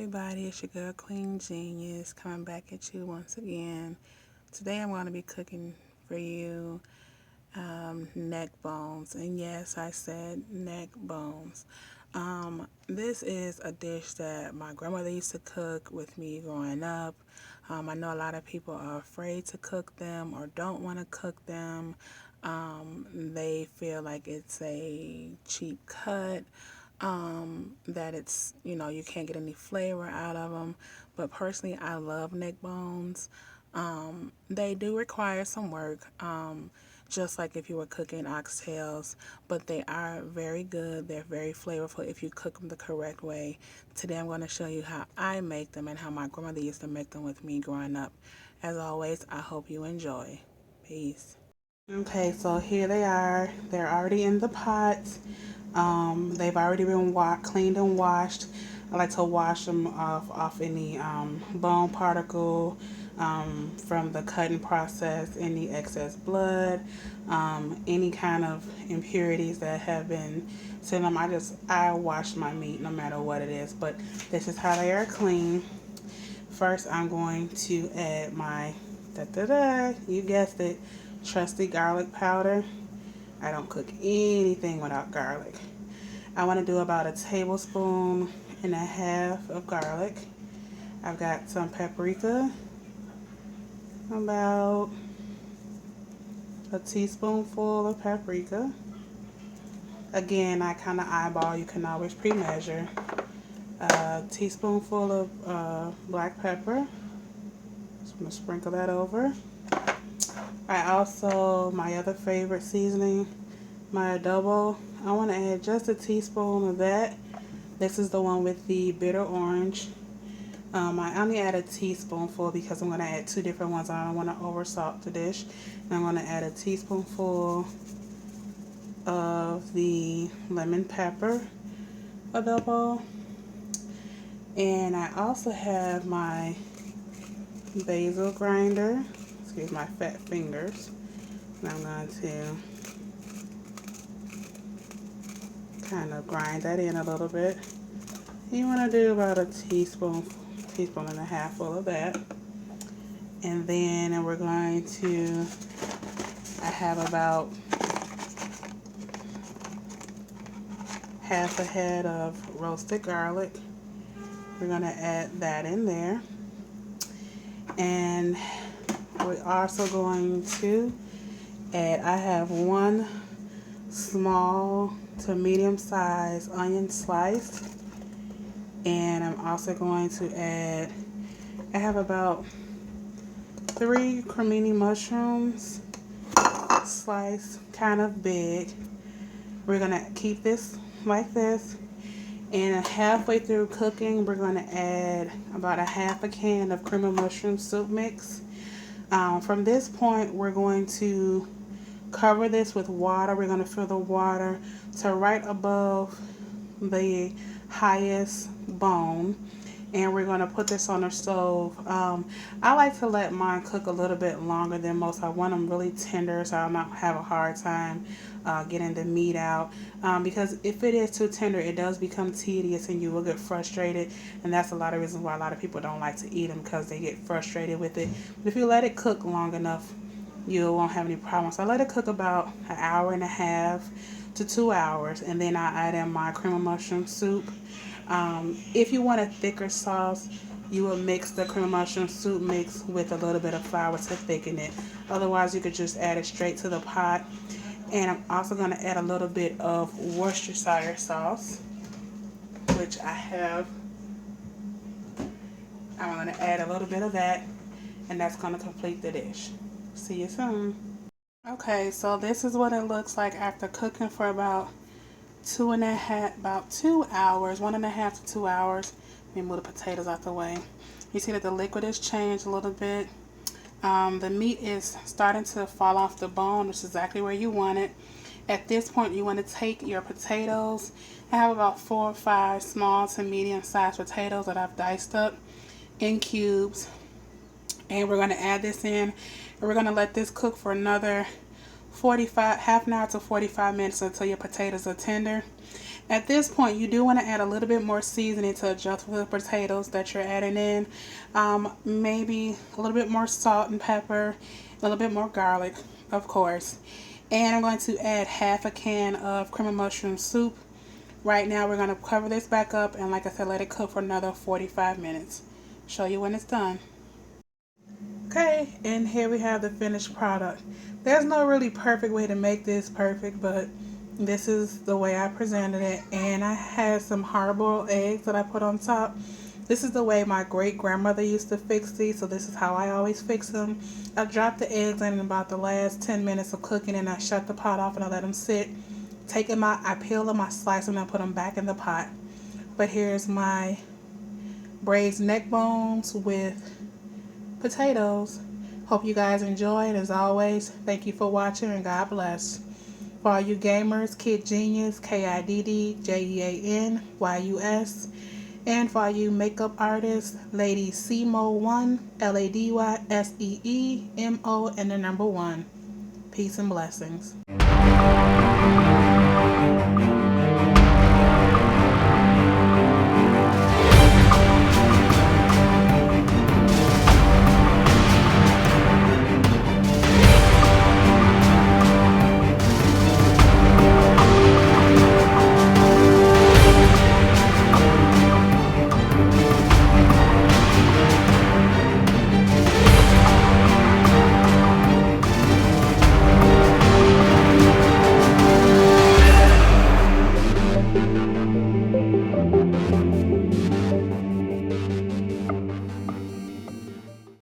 everybody, it's your girl Queen Genius coming back at you once again. Today I'm going to be cooking for you neck bones, and yes, I said neck bones. This is a dish that my grandmother used to cook with me growing up. I know a lot of people are afraid to cook them or don't want to cook them. They feel like it's a cheap cut, that it's, you can't get any flavor out of them. But personally, I love neck bones. They do require some work, just like if you were cooking oxtails, but they are very good. They're very flavorful if you cook them the correct way. Today I'm going to show you how I make them and how my grandmother used to make them with me growing up. As always, I hope you enjoy. Peace. Okay, so here they are. They're already in the pot. They've already been cleaned and washed. I like to wash them off any bone particle from the cutting process, any excess blood, any kind of impurities that have been to them. I wash my meat no matter what it is, but this is how they are clean. First, I'm going to add my, you guessed it, trusty garlic powder. I don't cook anything without garlic. I want to do about 1.5 tablespoons of garlic. I've got some paprika, about a teaspoonful of paprika. Again, I kind of eyeball, you can always pre-measure. A teaspoonful of black pepper. Just going to sprinkle that over. My other favorite seasoning, my adobo, I want to add just a teaspoon of that. This is the one with the bitter orange. I only add a teaspoonful because I'm going to add 2 different ones. I don't want to over salt the dish. And I'm going to add a teaspoonful of the lemon pepper adobo. And I also have my basil grinder. Excuse my fat fingers. And I'm going to kind of grind that in a little bit. You want to do about a teaspoon and a half full of that. And then we're going to, I have about half a head of roasted garlic. We're going to add that in there. And we're also going to add, I have 1 small to medium sized onion sliced. And I'm also going to add, I have about 3 cremini mushrooms sliced kind of big. We're going to keep this like this. And halfway through cooking, we're going to add about 1/2 can of cream of mushroom soup mix. From this point, we're going to cover this with water. We're going to fill the water to right above the highest bone, and we're going to put this on the stove. I like to let mine cook a little bit longer than most. I want them really tender so I'll not have a hard time getting the meat out, because if it is too tender, it does become tedious and you will get frustrated, and that's a lot of reasons why a lot of people don't like to eat them, because they get frustrated with it. But if you let it cook long enough, you won't have any problems. So I let it cook about 1.5 hours to 2 hours, and then I add in my cream of mushroom soup. If you want a thicker sauce, you will mix the cream of mushroom soup mix with a little bit of flour to thicken it. Otherwise, you could just add it straight to the pot. And I'm also going to add a little bit of Worcestershire sauce, which I have. I'm going to add a little bit of that, and that's going to complete the dish. See you soon. Okay, so this is what it looks like after cooking for about 2 hours, 1.5 to 2 hours. Let me move the potatoes out the way. You see that the liquid has changed a little bit. The meat is starting to fall off the bone, which is exactly where you want it. At this point, you want to take your potatoes. I have about 4 or 5 small to medium sized potatoes that I've diced up in cubes. And we're going to add this in, and we're going to let this cook for another half an hour to 45 minutes until your potatoes are tender. At this point, you do want to add a little bit more seasoning to adjust for the potatoes that you're adding in. Maybe a little bit more salt and pepper, a little bit more garlic, of course. And I'm going to add half a can of cream of mushroom soup. Right now, we're going to cover this back up and, like I said, let it cook for another 45 minutes. Show you when it's done. Okay, and here we have the finished product. There's no really perfect way to make this perfect, but this is the way I presented it. And I had some hard-boiled eggs that I put on top. This is the way my great-grandmother used to fix these, so this is how I always fix them. I dropped the eggs in about the last 10 minutes of cooking, and I shut the pot off and I let them sit. Take them out, I peel them, I slice them, and I put them back in the pot. But here's my braised neck bones with potatoes. Hope you guys enjoy it. As always, thank you for watching and God bless. For all you gamers, Kid Genius, KIDDJEANYUS. And for all you makeup artists, Lady Semo1, LADYSEEMO, and the number 1. Peace and blessings.